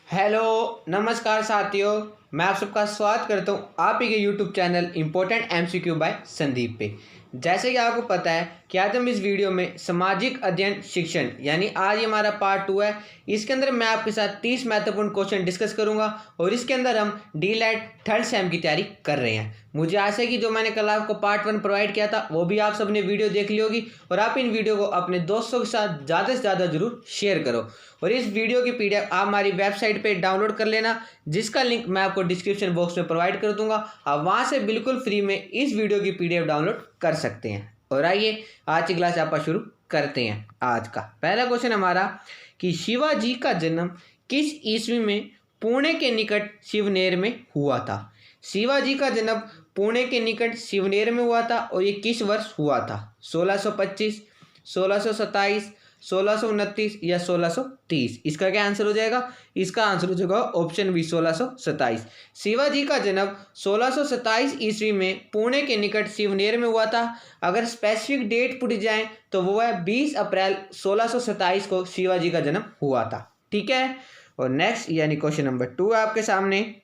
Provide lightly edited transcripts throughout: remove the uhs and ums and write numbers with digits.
Hello, नमस्कार साथियों। मैं आप सबका स्वागत करता हूं आप ही के YouTube channel important MCQ by Sandeep पे। जैसे कि आपको पता है कि आज हम इस वीडियो में सामाजिक अध्ययन शिक्षण यानी आज ये हमारा पार्ट 2 है। इसके अंदर मैं आपके साथ 30 महत्वपूर्ण क्वेश्चन डिस्कस करूंगा और इसके अंदर हम डीलैट थर्ड सेम की तैयारी कर रहे हैं। मुझे आशा है कि जो मैंने कल आपको पार्ट 1 प्रोवाइड किया था वो भी आप सबने वीडियो देख ली होगी और आप इन वीडियो को अपने दोस्तों के साथ ज़्यादा से ज़्यादा जरूर शेयर करो। और इस वीडियो की पीडीएफ आप हमारी वेबसाइट पे डाउनलोड कर लेना, जिसका लिंक मैं आपको डिस्क्रिप्शन बॉक्स में प्रोवाइड कर दूंगा। आप वहां से बिल्कुल फ्री में इस वीडियो की पीडीएफ डाउनलोड कर सकते हैं। और आइए आज की क्लास आप शुरू करते हैं। आज का पहला क्वेश्चन हमारा कि शिवाजी का जन्म किस ईस्वी में पुणे के निकट शिवनेर में हुआ था। शिवाजी का जन्म पुणे के निकट शिवनेर में हुआ था और ये किस वर्ष हुआ था? 1625, 1627, 1629 या 1630। इसका क्या आंसर हो जाएगा? इसका आंसर हो जाएगा ऑप्शन बी 1627। शिवाजी का जन्म 1627 ईस्वी में पुणे के निकट शिवनेर में हुआ था। अगर स्पेसिफिक डेट पूछी जाए तो वो है 20 अप्रैल 1627 को शिवाजी का जन्म हुआ था। ठीक है। और नेक्स्ट यानी क्वेश्चन नंबर 2 आपके सामने,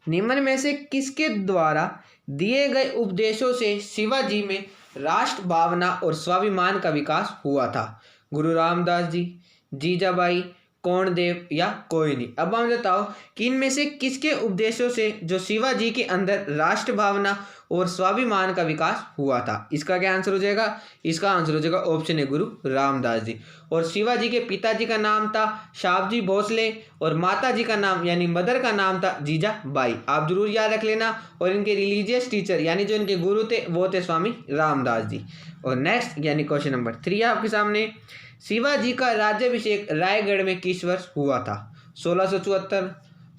निम्न में से किसके द्वारा दिए गए उपदेशों से शिवाजी में राष्ट्र भावना और स्वाभिमान का विकास हुआ था? गुरु रामदास जी, जीजाबाई, कौंडदेव या कोई नहीं। अब हम बताओ कि इनमें से किसके उपदेशों से जो शिवाजी के अंदर राष्ट्र भावना और स्वाभिमान का विकास हुआ था? इसका क्या आंसर हो जाएगा? इसका आंसर हो जाएगा ऑप्शन है गुरु रामदास जी। और शिवाजी के पिताजी का नाम था शाहजी भोसले और माता जी का नाम यानी मदर का नाम था जीजाबाई। आप जरूर याद रख लेना। और इनके रिलीजियस टीचर यानी जो इनके गुरु थे वो थे स्वामी रामदास जी। और नेक्स्ट यानी क्वेश्चन नंबर 3 आपके सामने, शिवाजी का राज्याभिषेक रायगढ़ में किस वर्ष हुआ था? 1674,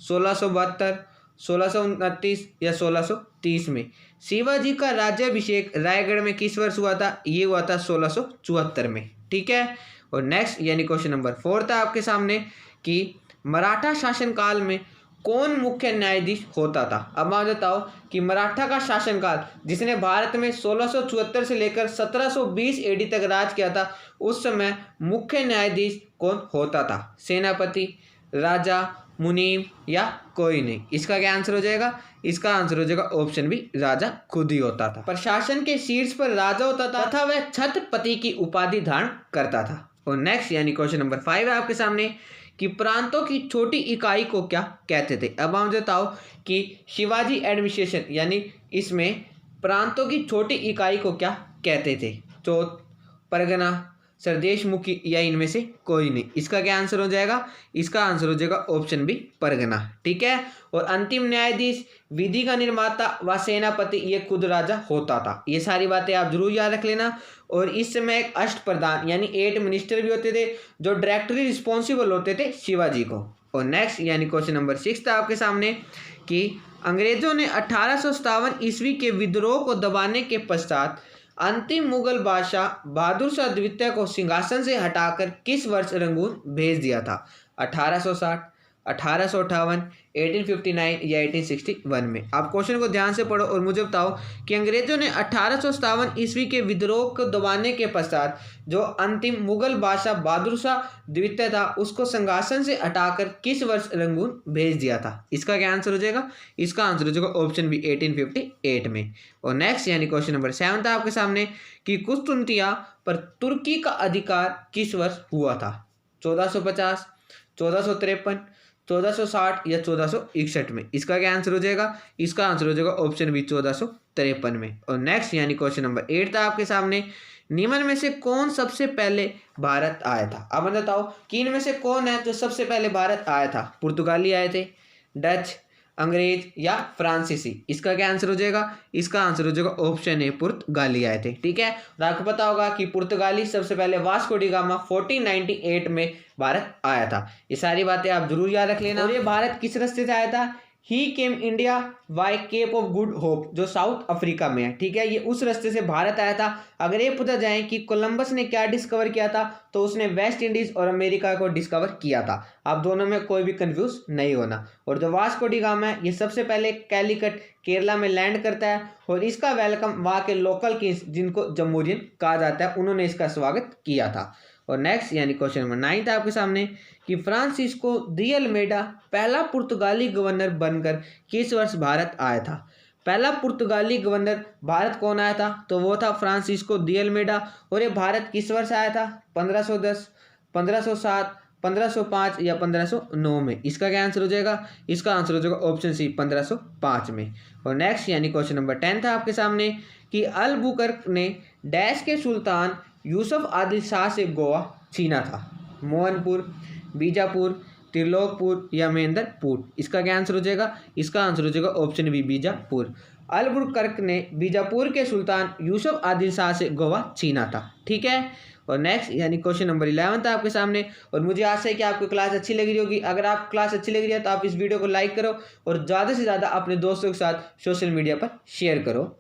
1672, 1629 या 1630 में। शिवाजी का राज्याभिषेक रायगढ़ में किस वर्ष हुआ था? ये हुआ था 1674 में। ठीक है। और नेक्स्ट यानी क्वेश्चन नंबर 4 था आपके सामने कि मराठा शासनकाल में कौन मुख्य न्यायाधीश होता था? अब आप बताओ कि मराठा का शासनकाल जिसने भारत में 1674 से लेकर 1720 एडी तक राज किया था, उस समय मुख्य न्यायाधीश कौन होता था? सेनापति, राजा, मुनीम या कोई नहीं। इसका क्या आंसर हो जाएगा? इसका आंसर हो जाएगा ऑप्शन बी, राजा खुद ही होता था। प्रशासन के शीर्ष पर राजा होता था तथा वह छत्रपति की उपाधि धारण करता था। और नेक्स्ट यानी क्वेश्चन नंबर 5 है आपके सामने कि प्रांतों की छोटी इकाई को क्या कहते थे? अब हम बताओ कि शिवाजी एडमिनिस्ट्रेशन यानी इसमें प्रांतों की छोटी इकाई को क्या कहते थे? तो परगना, सरदेश मुखी या इनमें से कोई नहीं। इसका क्या आंसर हो जाएगा? इसका आंसर हो जाएगा ऑप्शन बी, परगना। ठीक है। और अंतिम न्यायाधीश, विधि का निर्माता व सेनापति ये खुद राजा होता था। ये सारी बातें आप जरूर याद रख लेना। और इस समय एक अष्ट प्रधान यानी 8 मिनिस्टर भी होते थे जो डायरेक्टली रिस्पॉन्सिबल होते थे शिवाजी को। और नेक्स्ट यानी क्वेश्चन नंबर 6 था आपके सामने कि अंग्रेजों ने 1857 ईस्वी के विद्रोह को दबाने के पश्चात अंतिम मुगल बादशाह बहादुर शाह द्वितीय को सिंहासन से हटाकर किस वर्ष रंगून भेज दिया था? 1860, 1858, 1859 या 1861 में। आप क्वेश्चन को ध्यान से पढ़ो और मुझे बताओ कि अंग्रेजों ने 1857 ईस्वी के विद्रोह को दबाने के पश्चात जो अंतिम मुगल बादशाह बहादुर शाह द्वितीय था उसको सिंहासन से हटाकर किस वर्ष रंगून भेज दिया था? इसका क्या आंसर हो जाएगा? इसका आंसर हो जाएगा ऑप्शन बी, 1858 में। और नेक्स्ट यानी क्वेश्चन नंबर 7 था आपके सामने कि कुस्तुनतिया पर तुर्की का अधिकार किस वर्ष हुआ था? 1450, 1453, 1460 या 1461 में। इसका क्या आंसर हो जाएगा? इसका आंसर हो जाएगा ऑप्शन बी, 1453 में। और नेक्स्ट यानी क्वेश्चन नंबर 8 था आपके सामने, निम्न में से कौन सबसे पहले भारत आया था? अब बताओ कि इनमें से कौन है जो सबसे पहले भारत आया था? पुर्तगाली आए थे, डच, अंग्रेज या फ्रांसीसी? इसका क्या आंसर हो जाएगा? इसका आंसर हो जाएगा ऑप्शन ए, पुर्तगाली आए थे। ठीक है। और आपको पता होगा कि पुर्तगाली सबसे पहले वास्को डी गामा 1498 में भारत आया था। ये सारी बातें आप जरूर याद रख लेना। और ये भारत किस रास्ते से आया था? He came India by Cape of Good Hope जो साउथ अफ्रीका में है। ठीक है। ये उस रास्ते से भारत आया था। अगर ये पूछा जाए कि कोलंबस ने क्या डिस्कवर किया था तो उसने वेस्ट इंडीज और अमेरिका को डिस्कवर किया था। आप दोनों में कोई भी कंफ्यूज नहीं होना। और जो वास्को डी गामा है ये सबसे पहले कैलीकट केरला में लैंड करता है और इसका वेलकम वहाँ के लोकल किंग्स जिनको जम्मूरियन कहा जाता है उन्होंने इसका स्वागत किया था। और नेक्स्ट यानी क्वेश्चन नंबर 9 था आपके सामने कि फ्रांसिस्को डी अल्मेडा पहला पुर्तगाली गवर्नर बनकर किस वर्ष भारत आया था। पहला पुर्तगाली गवर्नर भारत कौन आया था, तो वो था फ्रांसिस्को डी अल्मेडा। और ये भारत किस वर्ष आया था, 1510, 1507, 1505 या 1509 में। इसका क्या आंसर हो जाएगा, इसका आंसर हो जाएगा ऑप्शन सी 1505 में। और नेक्स्ट यानी क्वेश्चन नंबर 10 था आपके सामने कि अलबुकर्क ने डैश के सुल्तान यूसुफ आदिल शाह से गोवा छीना था। मोहनपुर, बीजापुर, त्रिलोकपुर या महेंद्रपुर। इसका क्या आंसर हो जाएगा, इसका आंसर हो जाएगा ऑप्शन बी बीजापुर। अलबुकर्क ने बीजापुर के सुल्तान यूसुफ आदिल शाह से गोवा छीना था। ठीक है। और नेक्स्ट यानी क्वेश्चन नंबर 11 था आपके सामने। और मुझे आशा है कि आपको क्लास अच्छी लग रही होगी। अगर आप क्लास अच्छी लग रही है तो आप इस वीडियो को लाइक करो और ज़्यादा से ज़्यादा अपने दोस्तों के साथ सोशल मीडिया पर शेयर करो।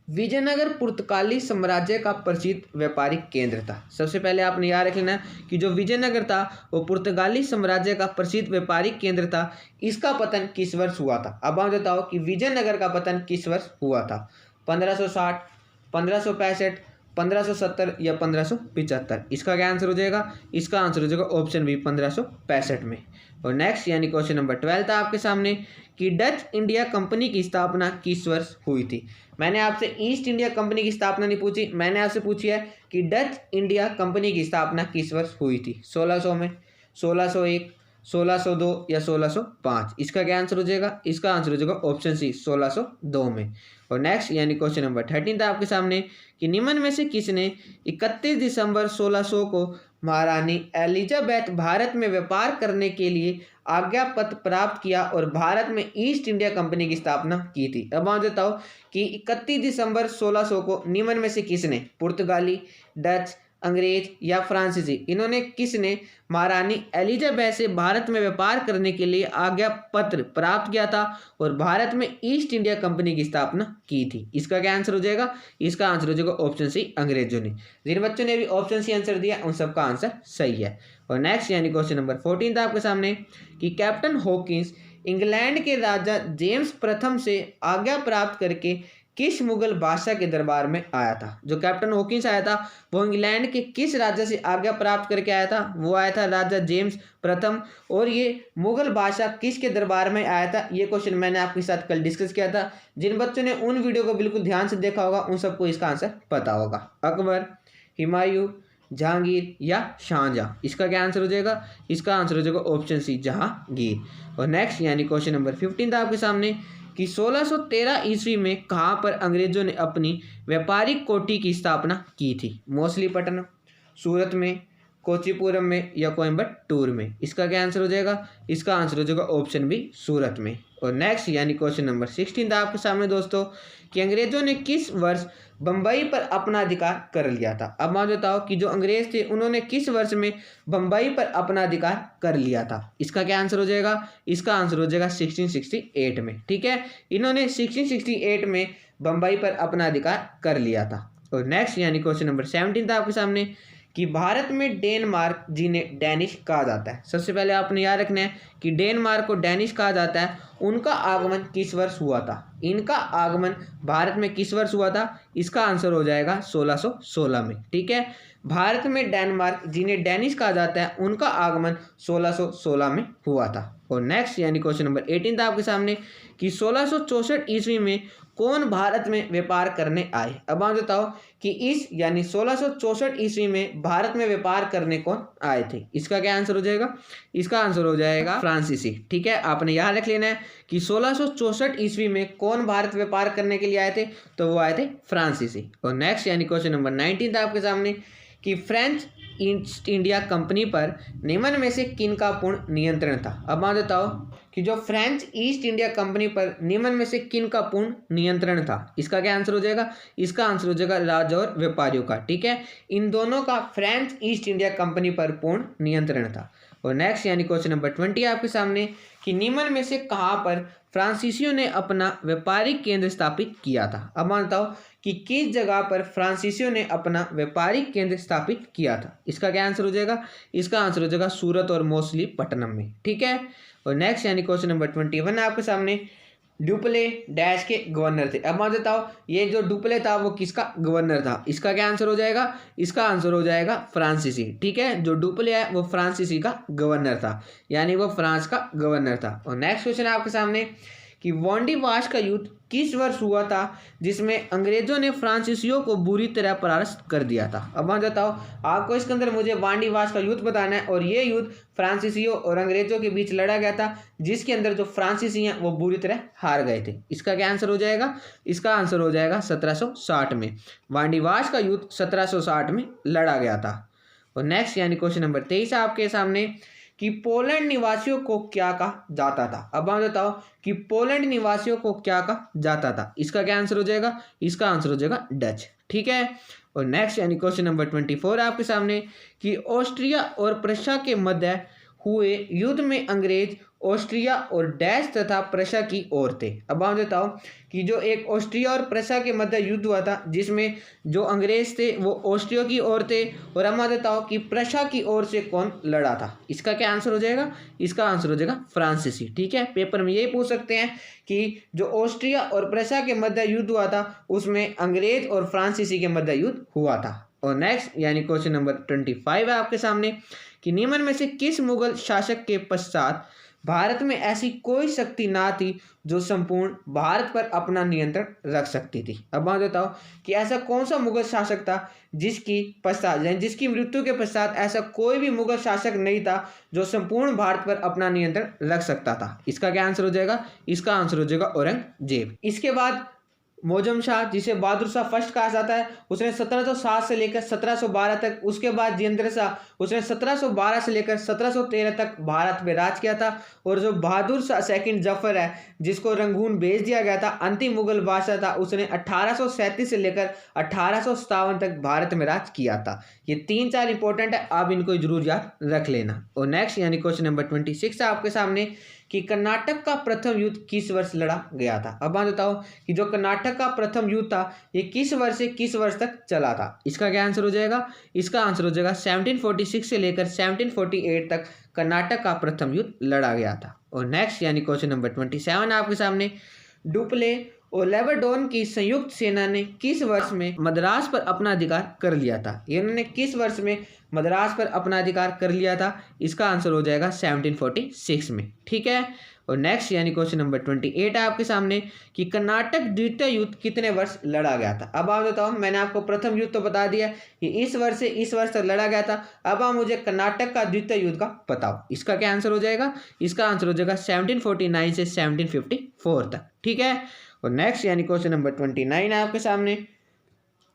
विजयनगर पुर्तगाली साम्राज्य का प्रसिद्ध व्यापारिक केंद्र था। सबसे पहले आपने याद रखना कि जो विजयनगर था वो पुर्तगाली साम्राज्य का प्रसिद्ध व्यापारिक केंद्र था। इसका पतन किस वर्ष हुआ था। अब आप बताओ कि विजयनगर का पतन किस वर्ष हुआ था, 1560, 1565, 1570 या 1575। इसका क्या आंसर हो जाएगा, इसका आंसर हो जाएगा ऑप्शन बी 1565 में। और नेक्स्ट यानी क्वेश्चन नंबर 12 था आपके सामने कि डच इंडिया कंपनी की स्थापना किस वर्ष हुई थी। मैंने आपसे ईस्ट इंडिया कंपनी की स्थापना नहीं पूछी, मैंने आपसे पूछी है कि डच इंडिया कंपनी की स्थापना किस वर्ष हुई थी। 1600 में, 1601, 1602 या 1605। इसका क्या आंसर हो जाएगा, इसका आंसर हो जाएगा ऑप्शन सी 1602 में। और नेक्स्ट यानी क्वेश्चन नंबर 13 था आपके सामने कि निम्न में से किसने 31 दिसंबर 1600 को महारानी एलिजाबेथ भारत में व्यापार करने के लिए आज्ञा पत्र प्राप्त किया और भारत में ईस्ट इंडिया कंपनी की स्थापना की थी। अब मैं देता हूँ कि 31 दिसंबर 1600 को निम्न में से किसने, पुर्तगाली, डच, अंग्रेज या फ्रांसीसी, इन्होंने किसने महारानी एलिजाबेथ से भारत में व्यापार करने के लिए आज्ञा पत्र प्राप्त किया था और भारत में ईस्ट इंडिया कंपनी की स्थापना की थी। इसका क्या आंसर हो जाएगा, इसका आंसर हो जाएगा ऑप्शन सी अंग्रेजों ने। जिन बच्चों ने भी ऑप्शन सी आंसर दिया उन सबका आंसर सही है। और नेक्स्ट यानी क्वेश्चन नंबर 14 था आपके सामने कि कैप्टन हॉकिंस इंग्लैंड के राजा जेम्स प्रथम से आज्ञा प्राप्त करके किस मुगल बादशाह के दरबार में आया था। जो कैप्टन हॉकिंस आया था वो इंग्लैंड के किस राजा से आज्ञा प्राप्त करके आया था, वो आया था राजा जेम्स प्रथम। और ये मुगल बादशाह किसके दरबार में आया था, ये क्वेश्चन मैंने आपके साथ कल डिस्कस किया था। जिन बच्चों ने उन वीडियो को बिल्कुल ध्यान से देखा होगा उन सबको इसका आंसर पता होगा। अकबर, हुमायूं, जहांगीर या शाहजहां। इसका क्या आंसर हो जाएगा, इसका आंसर हो जाएगा ऑप्शन सी जहांगीर। और नेक्स्ट यानी क्वेश्चन नंबर 15 था आपके सामने कि 1613 ईस्वी में कहाँ पर अंग्रेजों ने अपनी व्यापारिक कोठी की स्थापना की थी। मछलीपट्टनम, सूरत में, कोच्चिपुरम में या कोयम्बटूर में। इसका क्या आंसर हो जाएगा, इसका आंसर हो जाएगा ऑप्शन बी सूरत में। और नेक्स्ट यानी क्वेश्चन नंबर 16 था आपके सामने दोस्तों कि अंग्रेजों ने किस वर्ष बम्बई पर अपना अधिकार कर लिया था। अब मैं बताओ कि जो अंग्रेज थे उन्होंने किस वर्ष में बम्बई पर अपना अधिकार कर लिया था। इसका क्या आंसर हो जाएगा, इसका आंसर हो जाएगा 1668 में। ठीक है, इन्होंने 1668 में बम्बई पर अपना अधिकार कर लिया था। और नेक्स्ट यानी क्वेश्चन नंबर 17 था आपके सामने कि भारत में डेनमार्क जिन्हें डैनिश कहा जाता है। सबसे पहले आपने याद रखना है कि डेनमार्क को डैनिश कहा जाता है। उनका आगमन किस वर्ष हुआ था, इनका आगमन भारत में किस वर्ष हुआ था। इसका आंसर हो जाएगा 1616 में। ठीक है, भारत में डेनमार्क जिन्हें डैनिश कहा जाता है उनका आगमन 1616 में हुआ था। और नेक्स्ट यानी क्वेश्चन नंबर 18 था आपके सामने कि 1664 ईस्वी में कौन भारत में व्यापार करने आए। अब आप बताओ कि इस यानी 1664 ईस्वी में भारत में व्यापार करने कौन आए थे। इसका क्या आंसर हो जाएगा, इसका आंसर हो जाएगा फ्रांसीसी। ठीक है, आपने यहाँ रख लेना है कि 1664 ईस्वी में कौन भारत व्यापार करने के लिए आए थे, तो वो आए थे फ्रांसीसी। और नेक्स्ट यानी क्वेश्चन नंबर 19 था आपके सामने कि फ्रेंच ईस्ट इंडिया कंपनी पर निम्न में से किन का पूर्ण नियंत्रण था। अब आप बताओ कि जो फ्रेंच ईस्ट इंडिया कंपनी पर निम्न में से किन का पूर्ण नियंत्रण था। इसका क्या आंसर हो जाएगा, इसका आंसर हो जाएगा राजा और व्यापारियों का। ठीक है, इन दोनों का फ्रेंच ईस्ट इंडिया कंपनी पर पूर्ण नियंत्रण था। और नेक्स्ट यानी क्वेश्चन नंबर 20 आपके सामने कि निम्न में से कहाँ पर फ्रांसीसियों ने अपना व्यापारिक केंद्र स्थापित किया था। अब मानता हूँ कि किस जगह पर फ्रांसीसियों ने अपना व्यापारिक केंद्र स्थापित किया था। इसका क्या आंसर हो जाएगा, इसका आंसर हो जाएगा सूरत और मछलीपट्टनम में। ठीक है, और नेक्स्ट यानी क्वेश्चन नंबर 21 है आपके सामने डुप्ले डैश के गवर्नर थे। अब मैं बताओ ये जो डुप्ले था वो किसका गवर्नर था? इसका क्या आंसर हो जाएगा? इसका आंसर हो जाएगा फ्रांसीसी। ठीक है, जो डुप्ले है वो फ्रांसीसी का गवर्नर था, यानी वो फ्रांस का गवर्नर था। और नेक्स्ट क्वेश्चन है आपके सामने कि वांडी वाश का युद्ध किस वर्ष हुआ था जिसमें अंग्रेजों ने फ्रांसीसियों को बुरी तरह परास्त कर दिया था? अब मैं बताओ आपको इसके अंदर मुझे वांडी वाश का युद्ध बताना है, और ये युद्ध फ्रांसीसियों और अंग्रेजों के बीच लड़ा गया था, जिसके अंदर जो फ्रांसीसी हैं वो बुरी तरह हार गए थे। इसका क्या आंसर हो जाएगा? इसका आंसर हो जाएगा 1760 में। वांडी वाश का युद्ध 1760 में लड़ा गया था। और नेक्स्ट यानी क्वेश्चन नंबर 23 है आपके सामने कि पोलैंड निवासियों को क्या कहा जाता था? अब आप बताओ कि पोलैंड निवासियों को क्या कहा जाता था? इसका क्या आंसर हो जाएगा? इसका आंसर हो जाएगा डच। ठीक है, और नेक्स्ट यानी क्वेश्चन नंबर 24 है आपके सामने कि ऑस्ट्रिया और प्रशा के मध्य हुए युद्ध में अंग्रेज ऑस्ट्रिया और डैश तथा प्रशा की ओर थे। अब आप बताओ कि जो एक ऑस्ट्रिया और प्रशा के मध्य युद्ध हुआ था जिसमें जो अंग्रेज थे वो ऑस्ट्रिया की ओर थे, और अब बताओ कि प्रशा की ओर से कौन लड़ा था? इसका क्या आंसर हो जाएगा? इसका आंसर हो जाएगा फ्रांसीसी। ठीक है, पेपर में यही पूछ सकते हैं कि जो ऑस्ट्रिया और प्रशा के मध्य युद्ध हुआ था उसमें अंग्रेज और फ्रांसीसी के मध्य युद्ध हुआ था। और नेक्स्ट यानी क्वेश्चन नंबर 25 है आपके सामने कि निम्न में से किस मुगल शासक के पश्चात भारत में ऐसी कोई शक्ति ना थी जो संपूर्ण भारत पर अपना नियंत्रण रख सकती थी? अब मैं बताओ कि ऐसा कौन सा मुगल शासक था जिसकी पश्चात यानी जिसकी मृत्यु के पश्चात ऐसा कोई भी मुगल शासक नहीं था जो संपूर्ण भारत पर अपना नियंत्रण रख सकता था? इसका क्या आंसर हो जाएगा? इसका आंसर हो जाएगा औरंगजेब। इसके बाद मौजम शाह, जिसे बहादुर शाह फर्स्ट कहा जाता है, उसने 1707 से लेकर 1712 तक, उसके बाद जितेंद्र शाह उसने 1712 से लेकर 1713 तक भारत में राज किया था, और जो बहादुर शाह सेकंड जफर है जिसको रंगून भेज दिया गया था, अंतिम मुगल बादशाह था, उसने 1837 से लेकर 1857 तक भारत में राज किया था। ये 3-4 इंपॉर्टेंट है, आप इनको जरूर याद रख लेना। और नेक्स्ट यानी क्वेश्चन नंबर 26 है आपके सामने कि कर्नाटक का प्रथम युद्ध किस वर्ष लड़ा गया था? अब मैं बताओ कि जो कर्नाटक का प्रथम युद्ध था ये किस वर्ष से किस वर्ष तक चला था? इसका क्या आंसर हो जाएगा? इसका आंसर हो जाएगा 1746 से लेकर 1748 तक कर्नाटक का प्रथम युद्ध लड़ा गया था। और नेक्स्ट यानी क्वेश्चन नंबर 27 आपके सामने डुप्ले और लेबरडोन की संयुक्त सेना ने किस वर्ष में मद्रास पर अपना अधिकार कर लिया था? इन्होंने किस वर्ष में मद्रास पर अपना अधिकार कर लिया था? इसका आंसर हो जाएगा 1746 में। ठीक है, और नेक्स्ट यानी क्वेश्चन नंबर 28 है आपके सामने कि कर्नाटक द्वितीय युद्ध कितने वर्ष लड़ा गया था? अब आप बताओ, मैंने आपको प्रथम युद्ध तो बता दिया कि इस वर्ष से इस वर्ष तक लड़ा गया था, अब आप मुझे कर्नाटक का द्वितीय युद्ध का बताओ। इसका क्या आंसर हो जाएगा? इसका आंसर हो जाएगा 1749 से 1754 तक। ठीक है, और नेक्स्ट यानी क्वेश्चन नंबर 29 है आपके सामने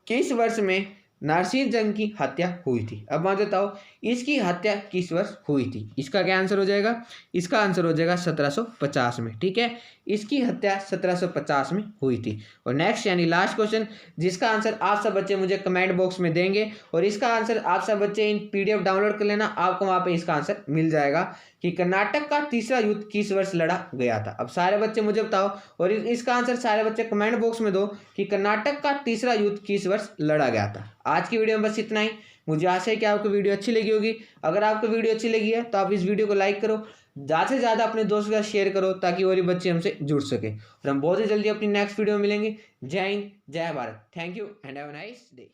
किस वर्ष में नारसिंह जंग की हत्या हुई थी? अब मैं बताओ इसकी हत्या किस वर्ष हुई थी? इसका क्या आंसर हो जाएगा? इसका आंसर हो जाएगा 1750 में। ठीक है, इसकी हत्या 1750 में हुई थी। और नेक्स्ट यानी लास्ट क्वेश्चन जिसका आंसर आप सब बच्चे मुझे कमेंट बॉक्स में देंगे, और इसका आंसर आप सब बच्चे इन PDF डाउनलोड कर लेना, आपको वहाँ पे इसका आंसर मिल जाएगा कि कर्नाटक का तीसरा युद्ध किस वर्ष लड़ा गया था। अब सारे बच्चे मुझे बताओ, और इसका आंसर सारे बच्चे कमेंट बॉक्स में दो कि कर्नाटक का तीसरा युद्ध किस वर्ष लड़ा गया था। आज की वीडियो में बस इतना ही। मुझे आशा है कि आपको वीडियो अच्छी लगी होगी। अगर आपको वीडियो अच्छी लगी है तो आप इस वीडियो को लाइक करो, ज़्यादा से ज़्यादा अपने दोस्तों के साथ शेयर करो ताकि और भी बच्चे हमसे जुड़ सके। और हम बहुत ही जल्दी अपनी नेक्स्ट वीडियो में मिलेंगे। जय हिंद, जय Bharat. Thank you and have a nice day.